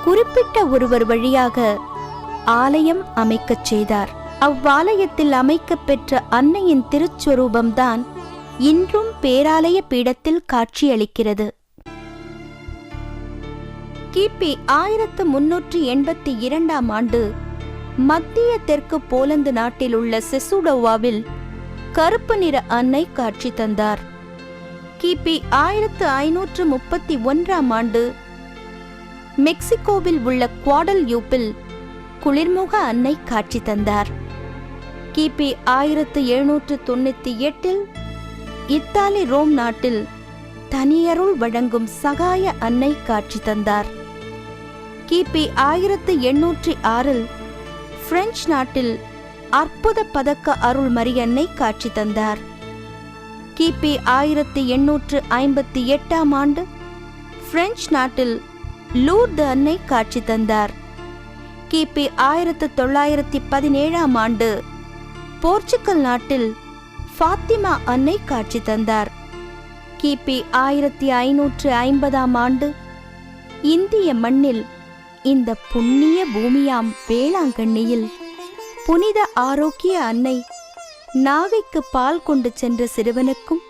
குறிப்பிட்ட ஒருவர் வழியாக ஆலயம் அமைக்கச் செய்தார். அவ்வாலயத்தில் அமைக்கப்பெற்ற அன்னையின் திருச்சொரூபம்தான் இன்றும் பேராலய பீடத்தில் காட்சியளிக்கிறது. கிபி 1382 ஆண்டு மத்திய தெற்கு போலந்து நாட்டில் உள்ள செசுடோவாவில் கருப்பு நிற அன்னை காட்சி தந்தார். கிபி 1531 ஆண்டு மெக்சிகோவில் உள்ள குவாடல்யூப்பில் குளிர்முக அன்னை காட்சி தந்தார். கிபி 1798 இத்தாலி ரோம் நாட்டில் தனியருள் வழங்கும் சகாய அன்னை காட்சி தந்தார். கிபி 1806 பிரெஞ்சு நாட்டில் அற்புத பதக்க அருள் மரியன்னை காட்சி தந்தார். கிபி 1858 ஆண்டு பிரெஞ்சு நாட்டில் லூர்து அன்னை காட்சி தந்தார். கிபி 1917 ஆண்டு போர்ச்சுகல் நாட்டில் ஃபாத்திமா அன்னை காட்சி தந்தார். கிபி 1550 ஆண்டு இந்திய மண்ணில் இந்த புண்ணிய பூமியாம் வேளாங்கண்ணியில் புனித ஆரோக்கிய அன்னை நாகைக்கு பால் கொண்டு சென்ற சிறுவனுக்கும்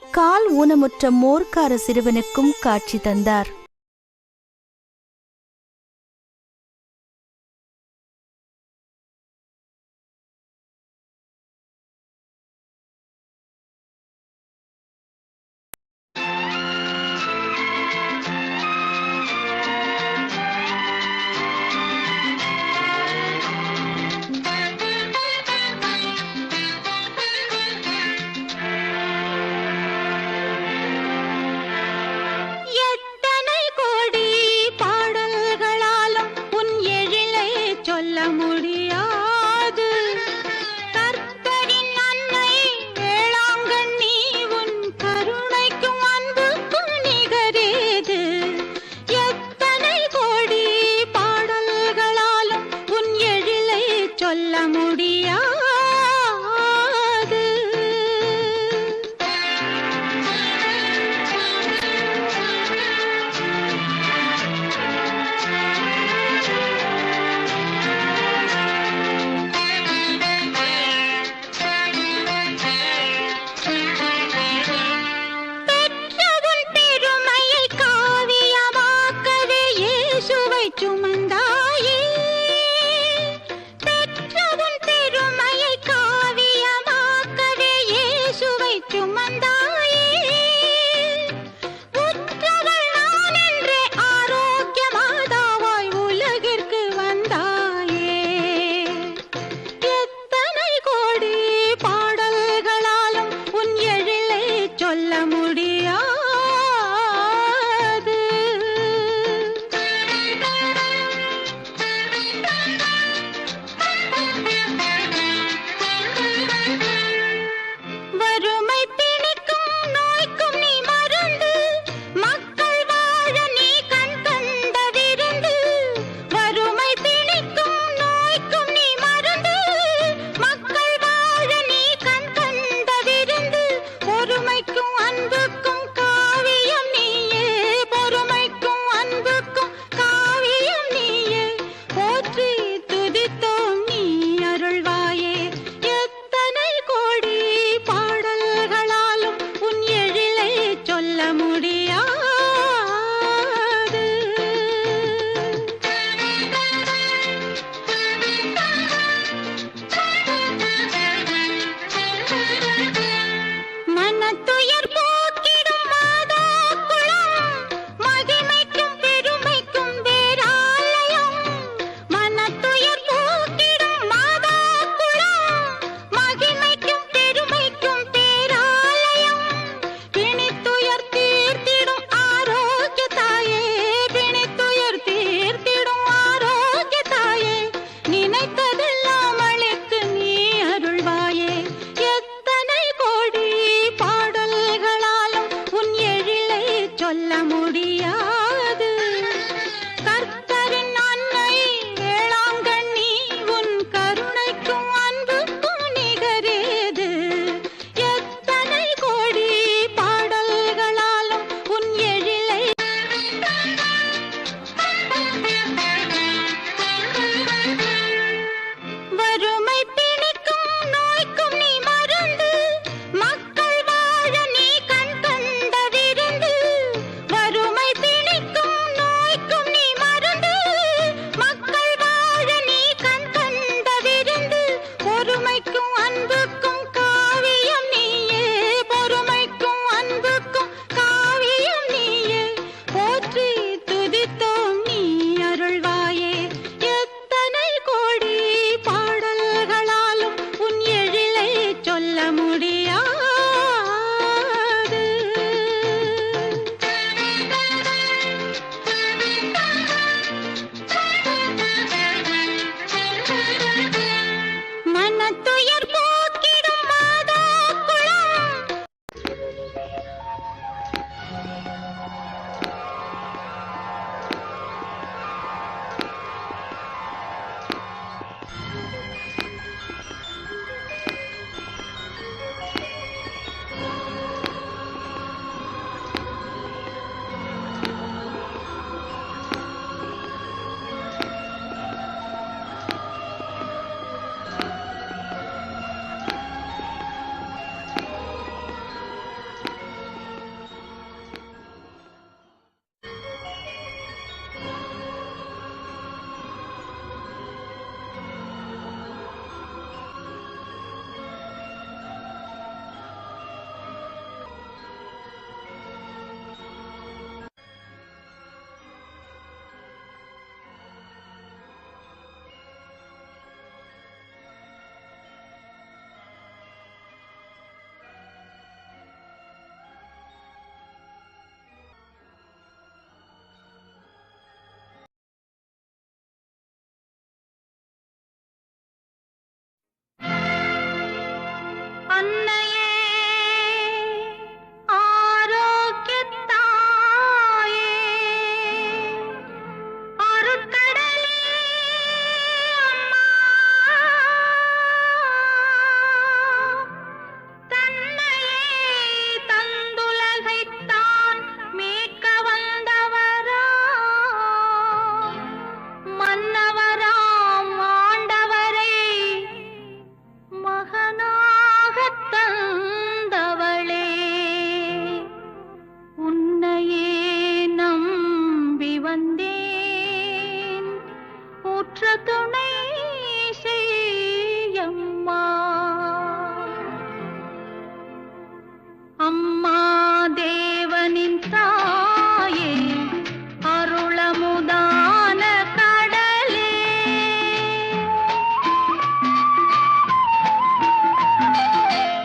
கால் ஊனமுற்ற மோர்க்கார சிறுவனுக்கும் காட்சி தந்தார். உற்ற துணை செய்யம்மா. அம்மா தேவனின் தாயே, அருளமுதான கடலே,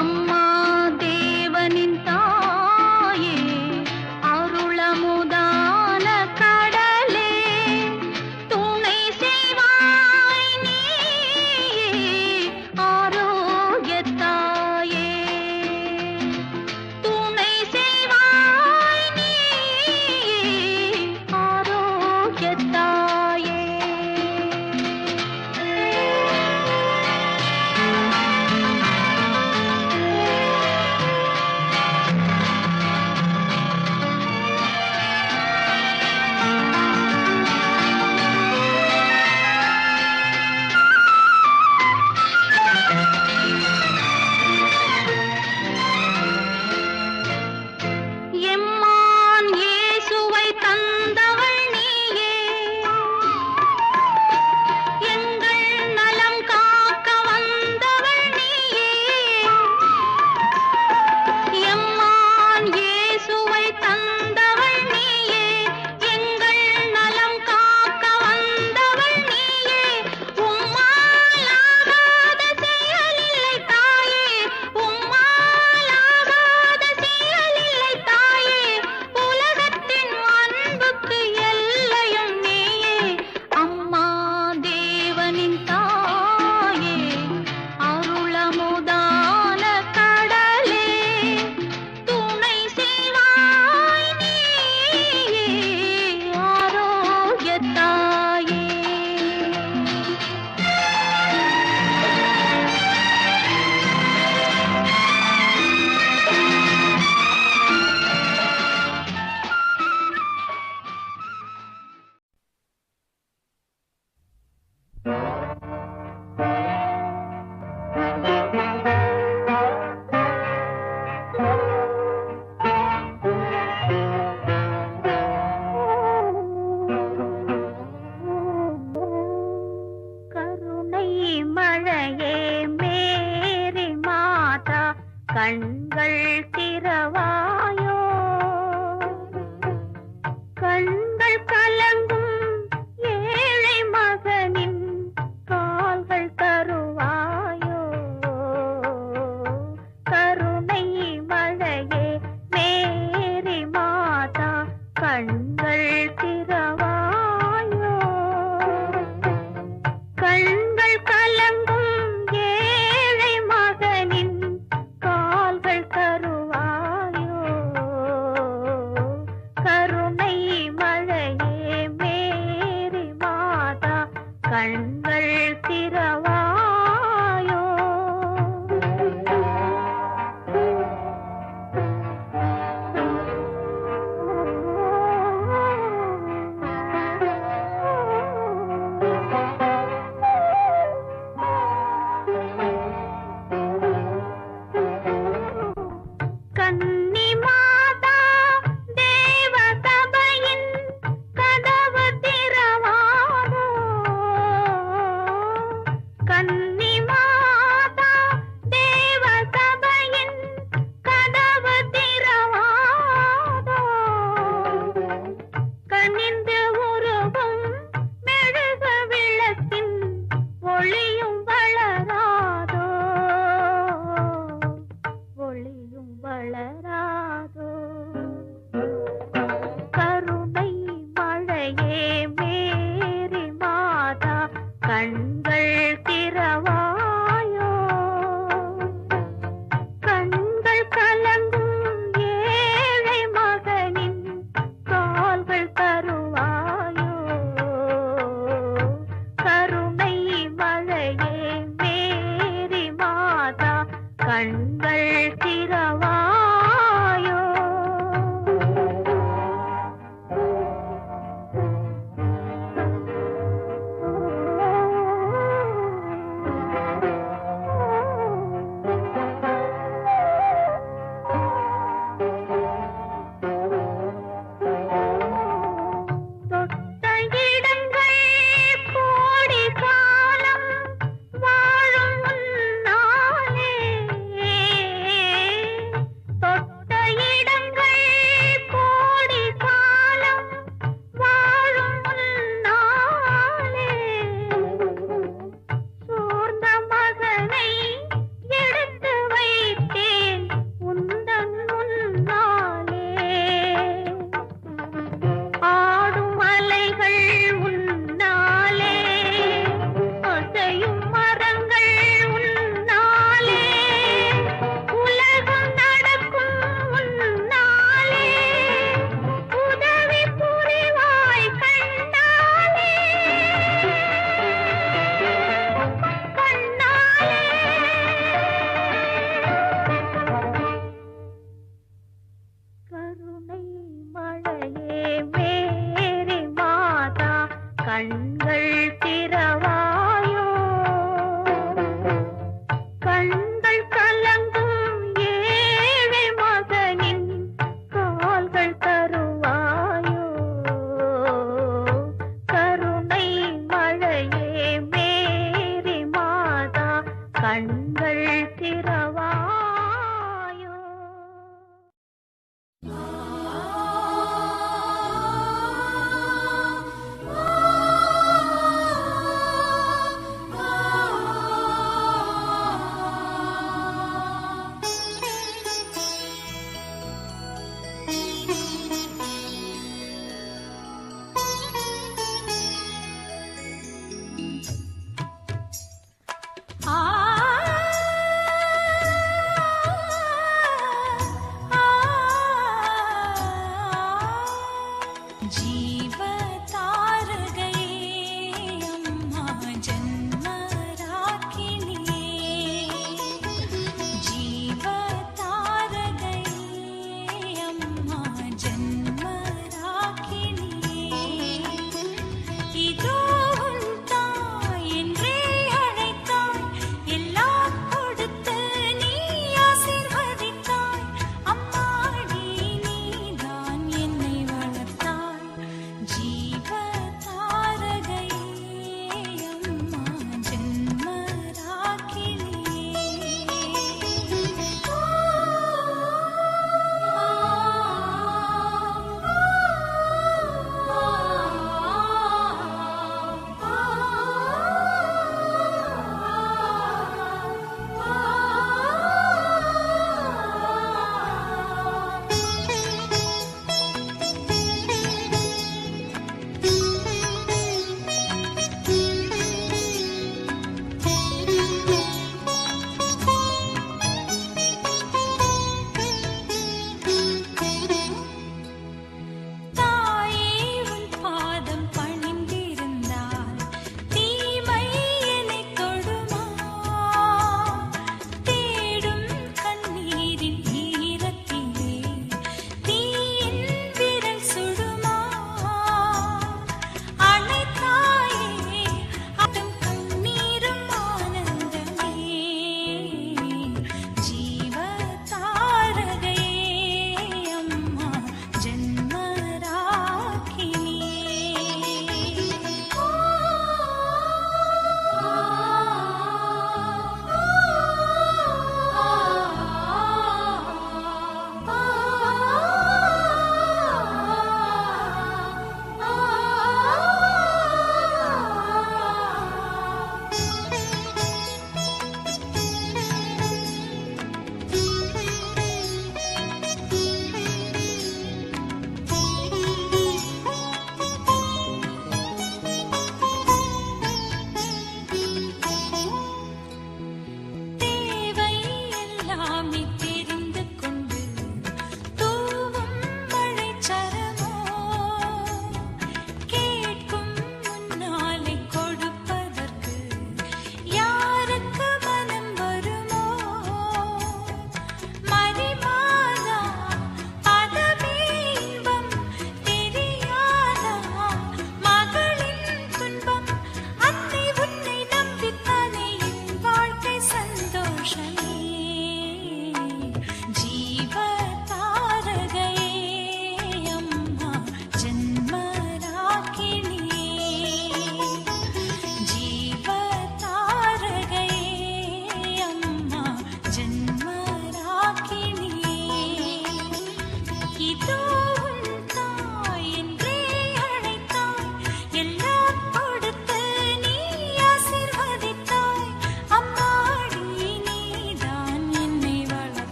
அம்மா தேவனின் தாயே, அருளமுதான கடலே, துணை செய்வாய் நீயே, ஆரோக்கியத்தாயே, துணை செய்வாய் நீயே, ஆரோக்கியத்தாயே. எம்மான் இயேசுவை தந்தவள் நீயே, எங்கள் நலம் காக்க வந்தவள் நீயே, எம்மான் இயேசுவை தந்தவள் நீயே, எங்கள் நலம் காக்க வந்தவள் நீயே, உம்மாலாகாத செயலில்லை தாயே, உம்மாலாகாத செயலில்லை தாயே, உலகத்தின் அன்புக்கு எல்லையும் நீயே, அம்மா தேவனின் தாயே, அருளமுதான கடலே, துணை செய்வாய் நீயே, ஆரோக்கியத்தாயே. கருணை மழையே மேரி மாதா, கண்கள் திறவாயோ, கண்கள் கலங்கும் ஏழை மகனின் கால்கள் தருவாயோ, கருணை மழையே மேரி மாதா, கண்கள் திறவாயோ, கண்கள் கலங்கும் ஏழை மகனின் கால்கள் தருவாயோ, கருணை மழையே மேரி மாதா, கண்கள் திறவாயோ. கன்னி மாதா தேவ சபையின் கதவு திறவாமோ, கண்கள் திறவாயோ கண்கள் கலங்கும் ஏழை மகனின் கால்கள் தருவாயோ கருணை மழையே மேரி மாதா கண்கள் திறவாயோ.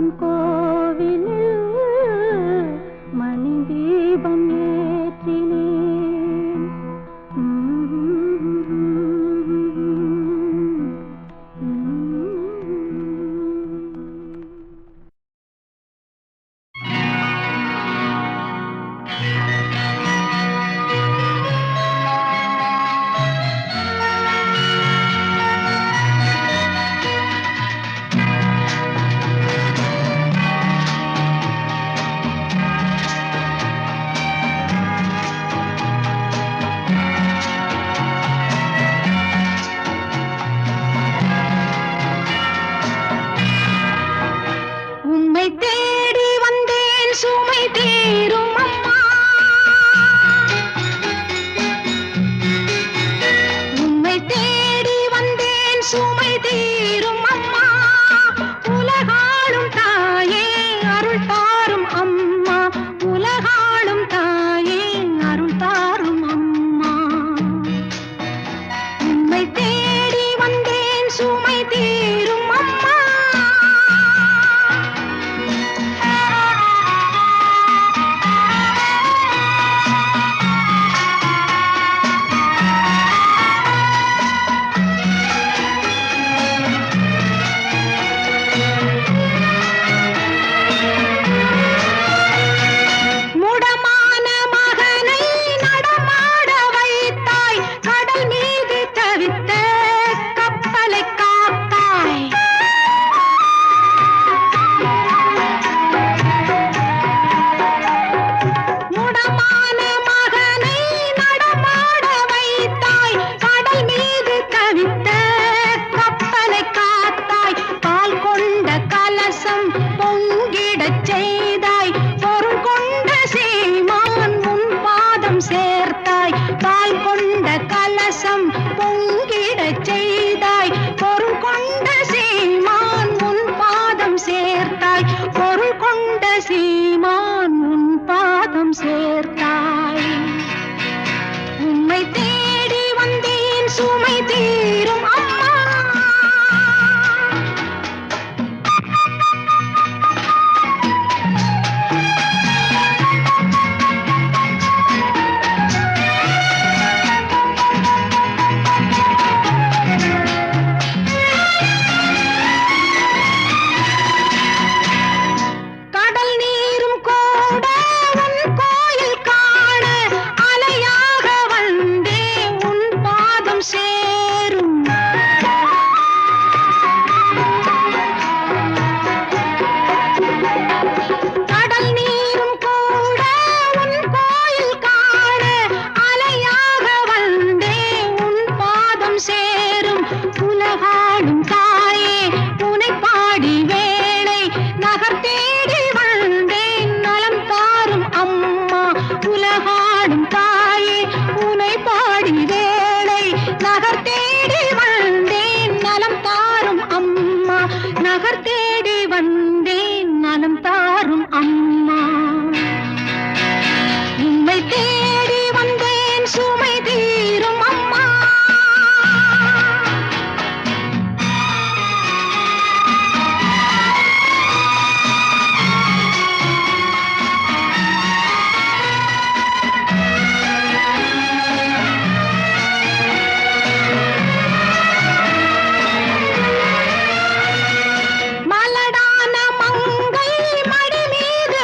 முருகன் கோவிலில் மணி தீபம் ஏற்றினேன். தேடி வந்தேன் சுமை தீரும் அம்மா, உம்மை தேடி வந்தேன் சுமை தீரும் அம்மா, உலகாளும் தாயே அருள் தாரும் அம்மா, உலகாளும் தாயே அருள் தாரும் அம்மா, உம்மை தேடி வந்தேன் சுமை தீரும் அம்மா. சேர்த்தாய், உம்மை தேடி வந்தேன் சுமை தீரும் அம்மா. கடல் நீரும் கூட உன் கோயில் காண அலையாக வந்தே உன் பாதம் சேரும். கடல் நீரும் கூட உன் கோயில் காண அலையாக வந்தே உன் பாதம் சேரும். உலகாளும் தாயே உனை பாடி வேளை நகர் தேடி வந்தேன் நலம் தாரும் அம்மா, உலகாளும் தாயே உனை பாடி வேளை நகர் தேடி வந்தேன் நலம் தாரும் அம்மா, நகர் தேடி வந்தேன் நலம் தாரும் அம்மா, உம்மை தேடி வந்தேன் சுமை தீரும் அம்மா. மலடான மங்கை மடி மீது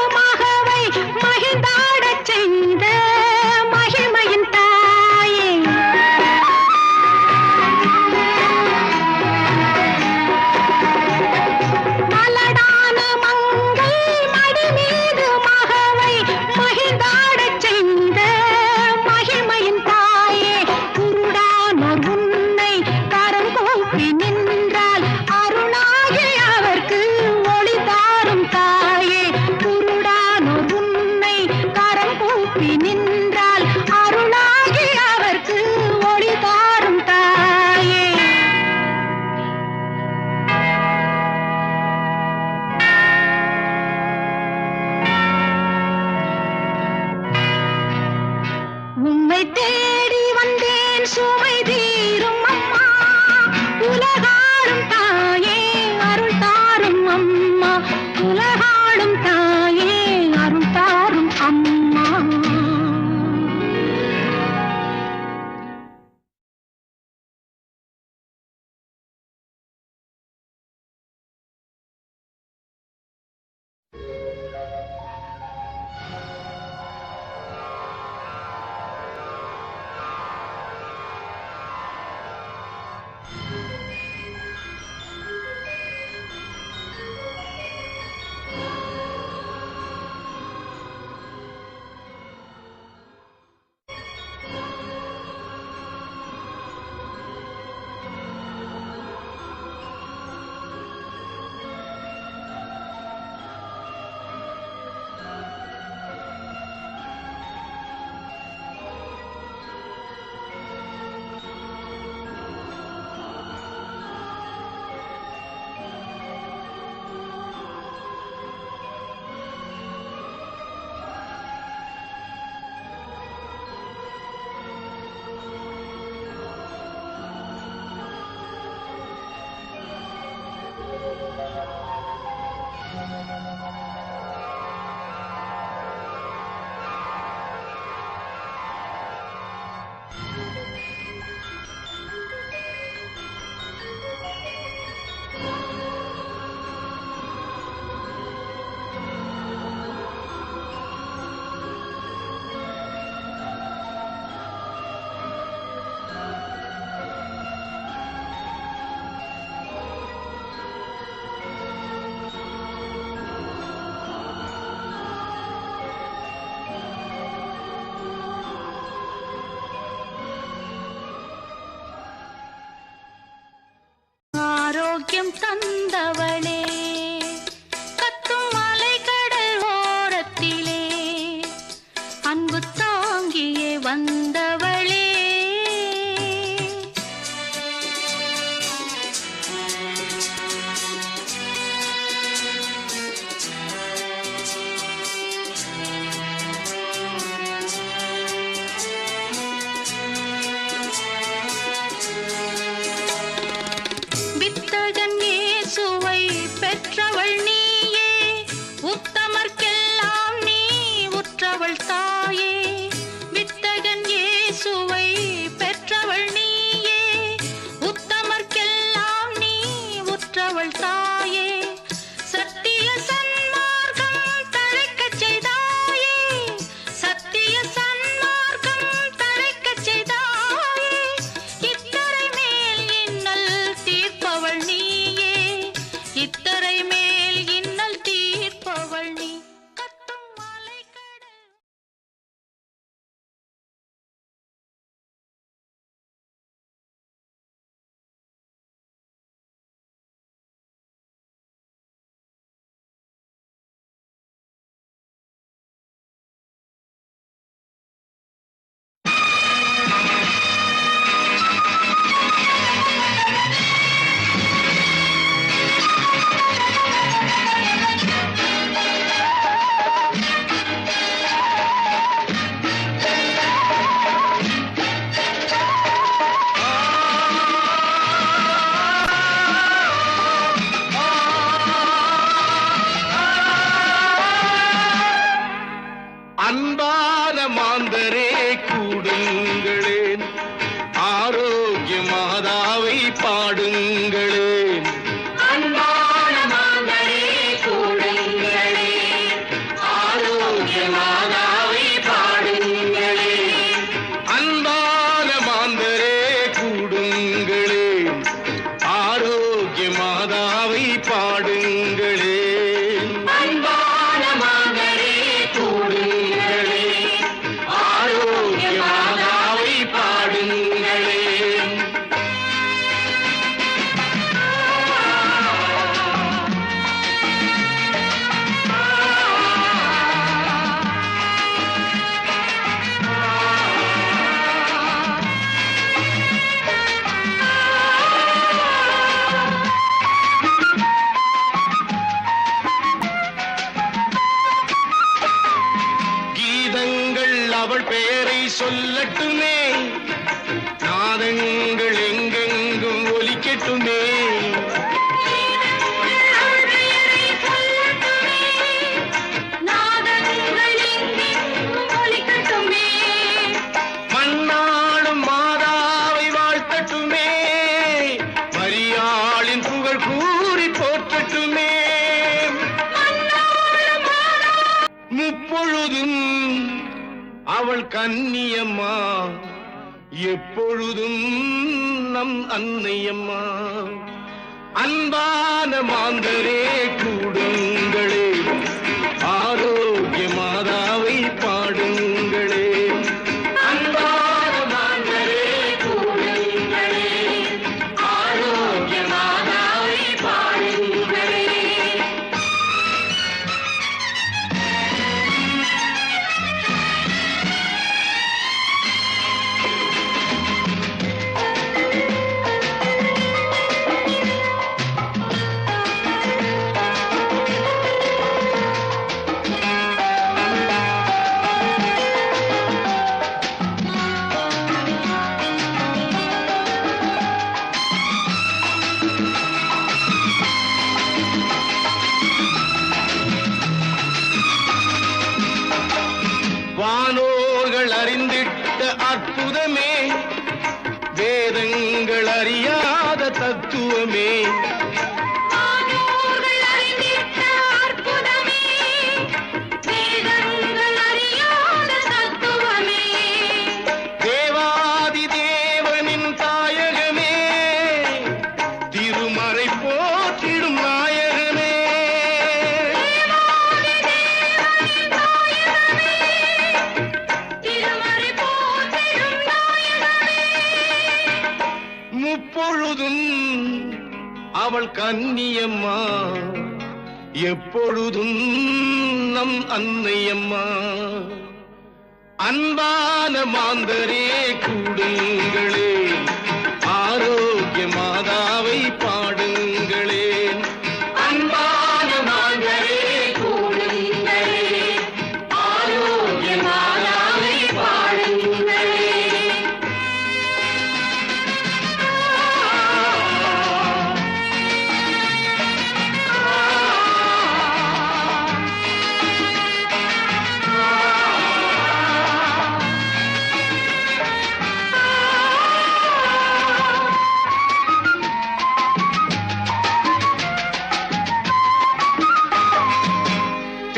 பாக்கியம் தந்தவளே, கத்தும் மலைக்கடல் ஓரத்திலே அன்பு தாங்கியே வந்தவளே. வித்தகன் இயேசுவை பெற்றவள் நீயே, உத்தமர்க்கெல்லாம் நீ உற்றவள் தாயே. வித்தகன் இயேசுவை பெற்றவள் நீயே, உத்தமர்க்கெல்லாம் நீ உற்றவள் தாயே. சத்திய சன்மார்க்கம் தழைக்கச் செய்தாயே, சத்திய சன்மார்க்கம் தழைக்கச் செய்தாயே. இத்தரை மேல் இன்னல் தீர்ப்பவள் நீயே, இத்தரை மேல் இன்னல் தீர்ப்பவள் நீ. கத்தும் மலைக்கடல் அன்பான மாந்தரே கூடுங்களேன், ஆரோக்கிய மாதாவை பாடுங்களேன். அன்பான மாந்தரே கூடுங்களேன், ஆரோக்கிய மாதாவை பாடுங்களேன். அன்பான மாந்தரே கூடுங்களேன், ஆரோக்கிய மாதாவை பாடுங்களேன். அன்பான மாந்தரே கூடுங்களேன், ஆரோக்கிய மாதாவை பாடுங்களேன். கீதங்கள் அவள் பெயரை சொல்லட்டுமே, நாதங்கள் எங்கெங்கும் ஒலிக்கட்டுமே. மண்ணாளும் மாதாவை வாழ்த்தட்டுமே, மரியாளின் புகழ் கூறி போற்றட்டுமே. முப்பொழுதும் அவள் கன்னியம்மா, எப்பொழுதும் நம் அன்னையம்மா. அன்பான மாந்தரே கூடுங்களே, ஆரோக்கிய மாதாவை பாடுங்களே. அன்பான மாந்தரே கூடுங்களே, ஆரோக்கிய மாதாவை பாடுங்களே. வானோர்கள் அறிந்திட்ட அற்புதமே, வேதங்கள் அறியாத தத்துவமே. வானோர்கள் அறிந்திட்ட அற்புதமே, வேதங்கள் அறியாத தத்துவமே. தேவாதி தேவனின் தாயகமே, திருமறை போற்றிடும் நாயகமே. திருமறை போற்றிடும் நாயகமே. முப்பொழுதும் அவள் கன்னியம்மா, எப்பொழுதும் நம் அன்னையம்மா. அன்பான மாந்தரே கூடுங்களே, ஆரோக்கிய மாதாவை பாடுங்களே. அன்பான மாந்தரே கூடுங்களே, ஆரோக்கிய மாதாவை பாடுங்களே.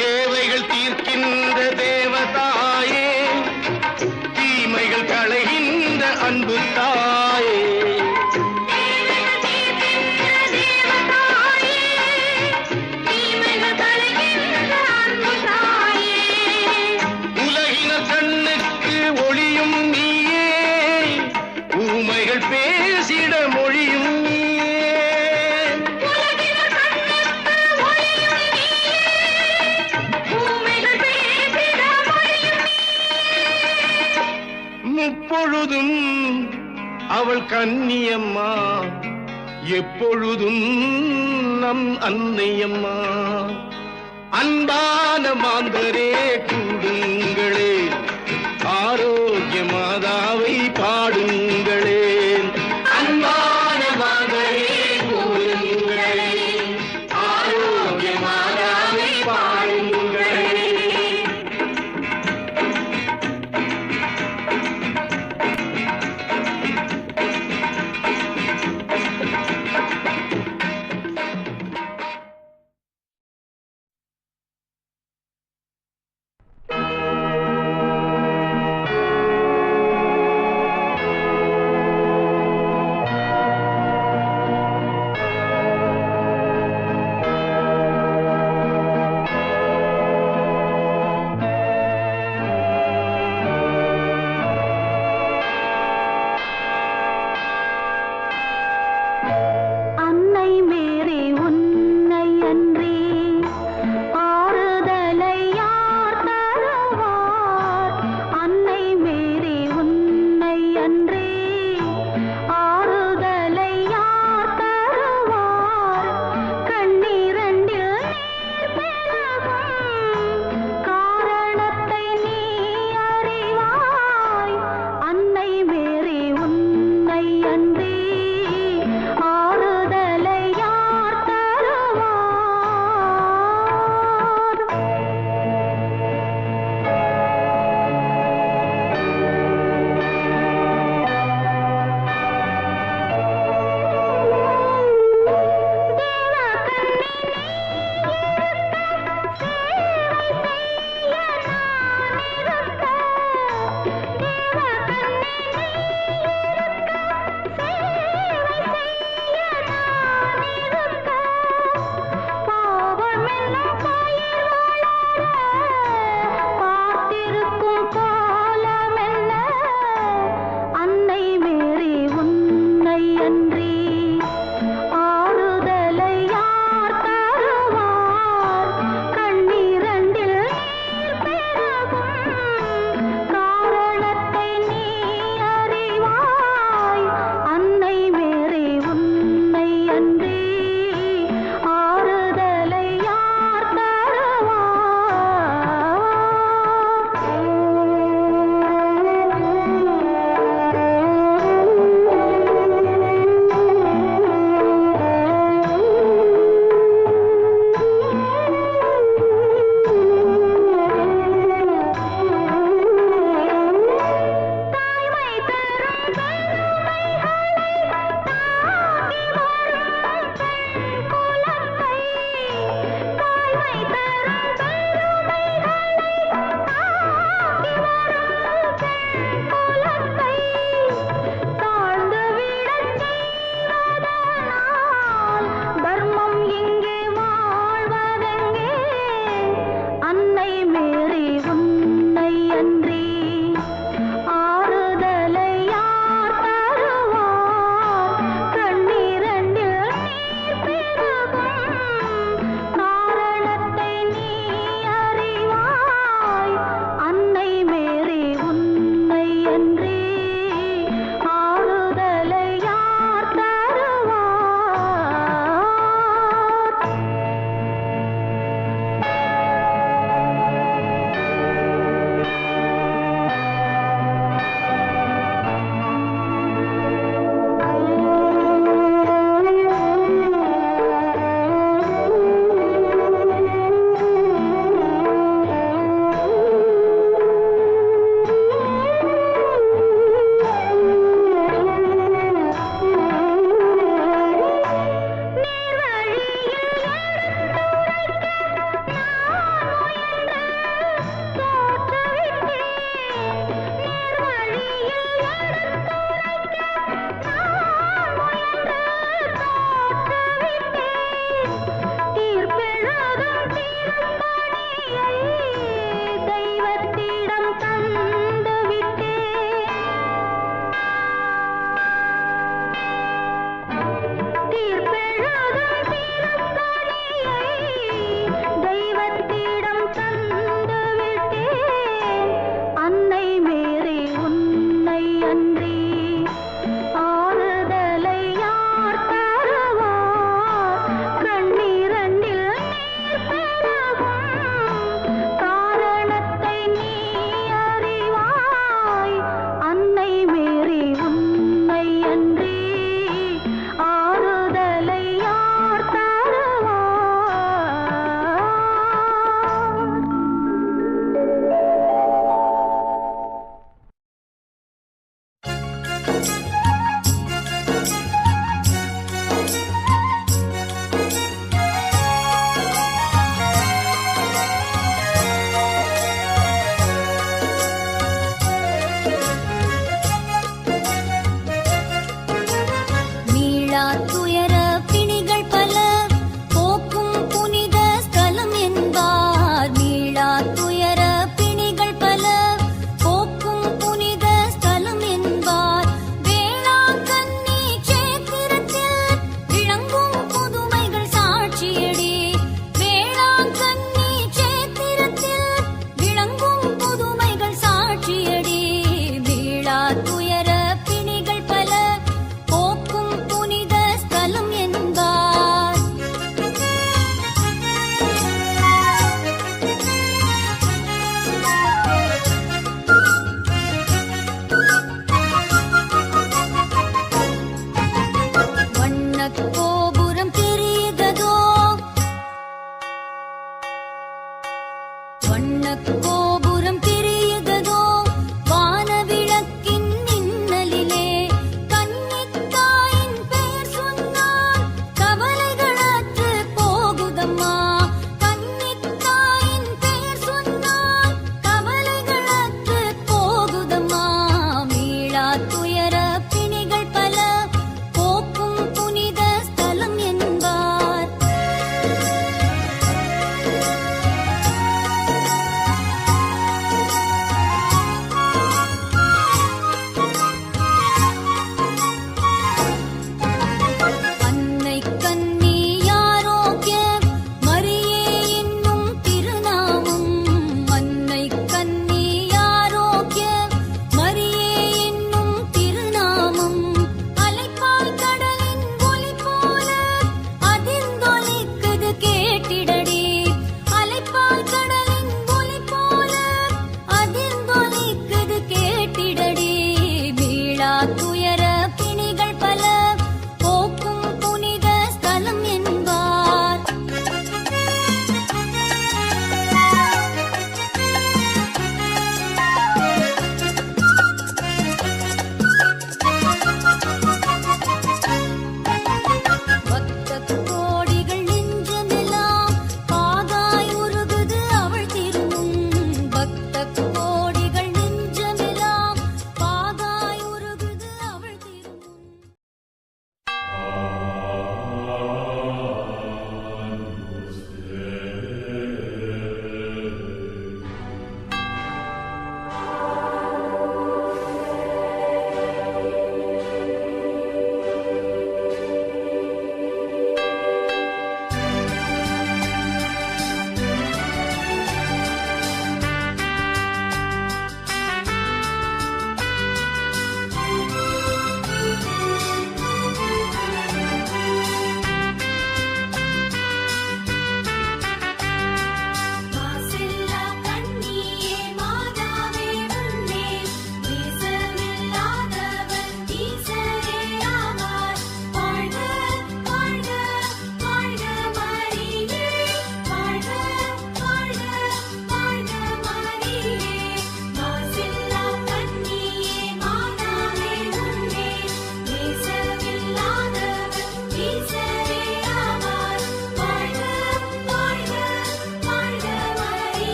தேவைகள் தீர்க்கின்ற தேவதாயே, தீமைகள் களைகின்ற அன்பு தாயே. உலகினர் கண்ணுக்கு ஒளியும் நீயே, ஊமைகள் பேசிட மொழியும் நீயே. முப்பொழுதும் அவள் கன்னியம்மா, எப்பொழுதும் நம் அன்னையம்மா. அன்பான மாந்தரே கூடுங்களே, ஆரோக்கிய மாதாவை பாடுங்களே. அன்பான மாந்தரே கூடுங்களே, ஆரோக்கிய மாதாவை பாடுங்களே. வண்ணக் கோபுரம் தெரியுததோ வானவிளக்கின் மின்னலிலே. கன்னித்தாயின் பெயர் சொன்னால் கவலைகளற்று போகுதம்மா. கன்னித்தாயின் பெயர் சொன்னால் கவலைகளற்று போகுதம்மா. மீளா துயர பிணிகள் பல போக்கும் புனித ஸ்தலம் என்பார்.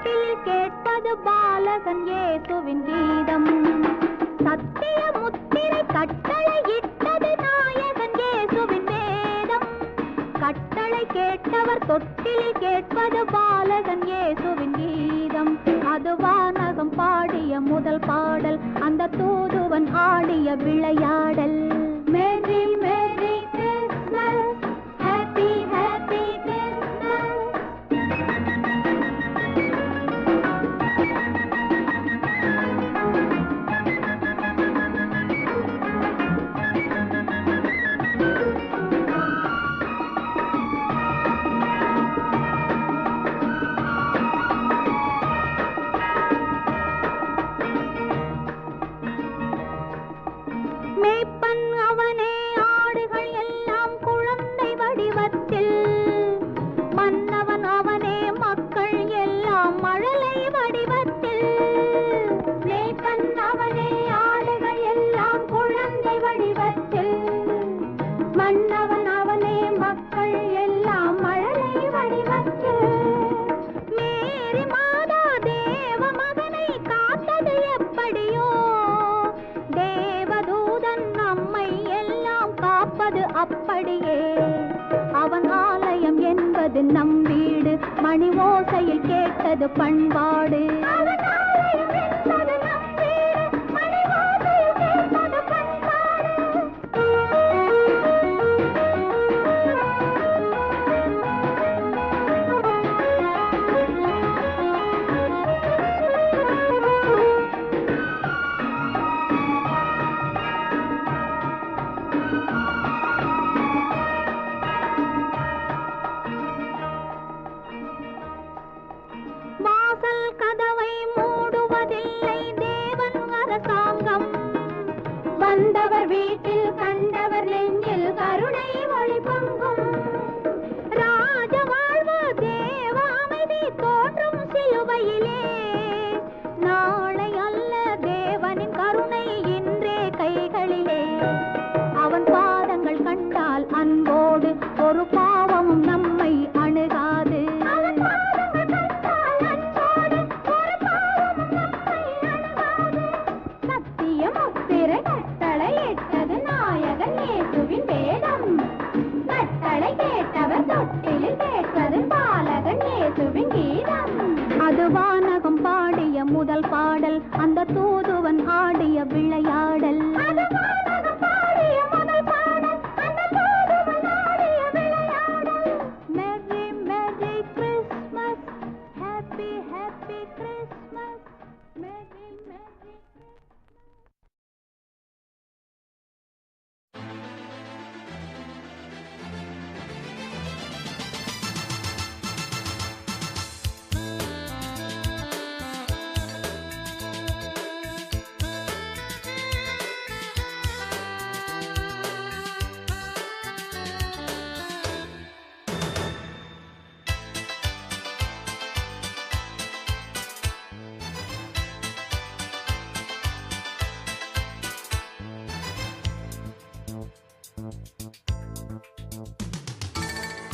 தொட்டில் கேட்பது பாலகன் இயேசுவின் கீதம். சத்திய முத்திரை கட்டளை இட்டது நாயகன் இயேசுவின் வேதம். கட்டளை கேட்டவர் தொட்டில் கேட்பது பாலகன் இயேசுவின் கீதம். அது வானகம் பாடிய முதல் பாடல், அந்த தூதுவன் ஆடிய விளையாடல். Merry merry Christmas, happy happy Christmas. மேய்ப்பன் அவனே, ஆடுகள் எல்லாம் குழந்தை வடிவத்தில். மன்னவன் அவனே, மக்கள் எல்லாம் மழலை வடிவத்தில். மேய்ப்பன் அவனே, ஆடுகள் எல்லாம் குழந்தை வடிவத்தில். மன்னவன் அவனே, மக்கள் எல்லாம் மழலை வடிவத்தில். மேரி மாதா தேவ மகனை காத்தது எப்படியோ, தேவதூதன் நம்மை எல்லாம் காப்பது அப்படியே. அவன் ஆலயம் என்பது நம் வீடு, மணி ஓசையில் கேட்டது பண்பாடு. அவன் ஆலயம் என்பது நம் வீடு, மணி ஓசையில் கேட்டது பண்பாடு. வாசல் கதவை மூடுவதில்லை தேவன் அரசாங்கம். வந்தவர் வீட்டில் கண்டவர் நெஞ்சில் கருணை ஒளி பொங்கும். ராஜ வாழ்வு தேவ அமைதி தோன்றும் சிலுவையிலே. நாளை அல்ல தேவனின் கருணை இன்றே கைகளிலே. அவன் பாதங்கள் கண்டால் அன்போடு ஒரு பாவமும் நம்மை அணுகாது. சத்திய முத்திரை கட்டளை இட்டது நாயகன் இயேசுவின் வேதம். கட்டளை கேட்டவர் தொட்டிலில் கேட்பது பாலகன் இயேசுவின் கீதம். அது வானகம் பாடிய முதல் பாடல், அந்த தூதுவன் ஆடிய விளையாடல். அது வானகம் பாடிய முதல் பாடல், அந்த தூதுவன் ஆடிய விளையாடல். Merry merry Christmas, happy happy Christmas. Mary Mary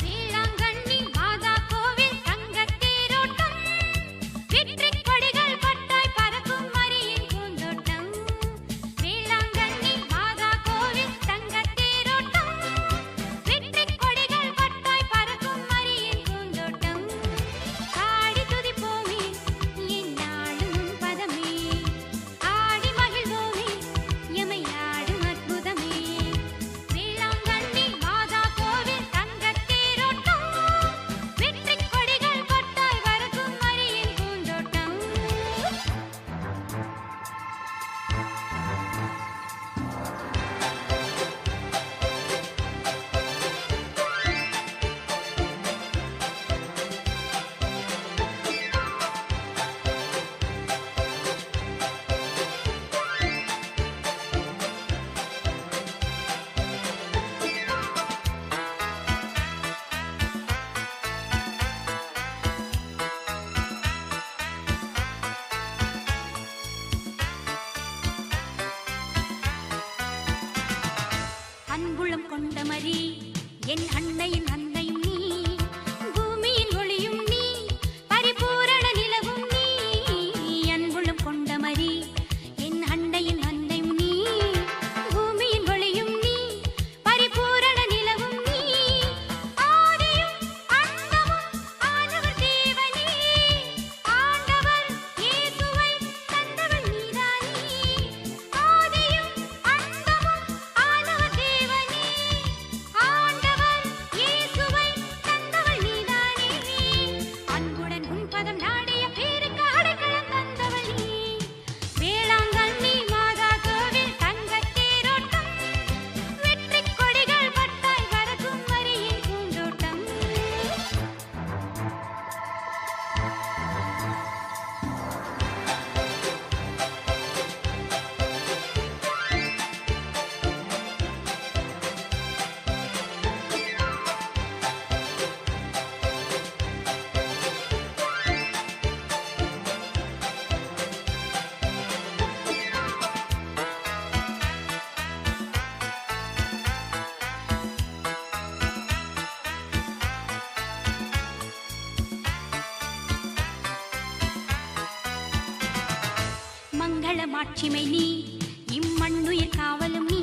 Velankanni மாதா கோவில் தங்கத் தேரோட்டம், வெற்றிக் கொடிகள் பட்டாய் பறக்கும் மரியின் பூந்தோட்டம். வேளாங்கண்ணி மாதா கோவில் தங்கத் தேரோட்டம், வெற்றிக் கொடிகள் பட்டாய் பறக்கும் மரியின் பூந்தோட்டம். ஆடி துதிப்போமே எந்நாளும் பதமே, ஆடி மகிழ்வோமே எமை ஆடும் அற்புதமே. வேளாங்கண்ணி மாதா கோவில் தங்கத் தேரோட்டம், வெற்றிக் கொடிகள் பட்டாய் பறக்கும் மரியின் பூந்தோட்டம். அன்புளம் கொண்ட மரி என் அன்னையின் அன்னையும் நீ, பூமியின் ஒளியும் நீ, பரிபூரண நிலவும் மங்கள மாட்சிமை நீ இம்மண்ணுயிர் காவலும் நீ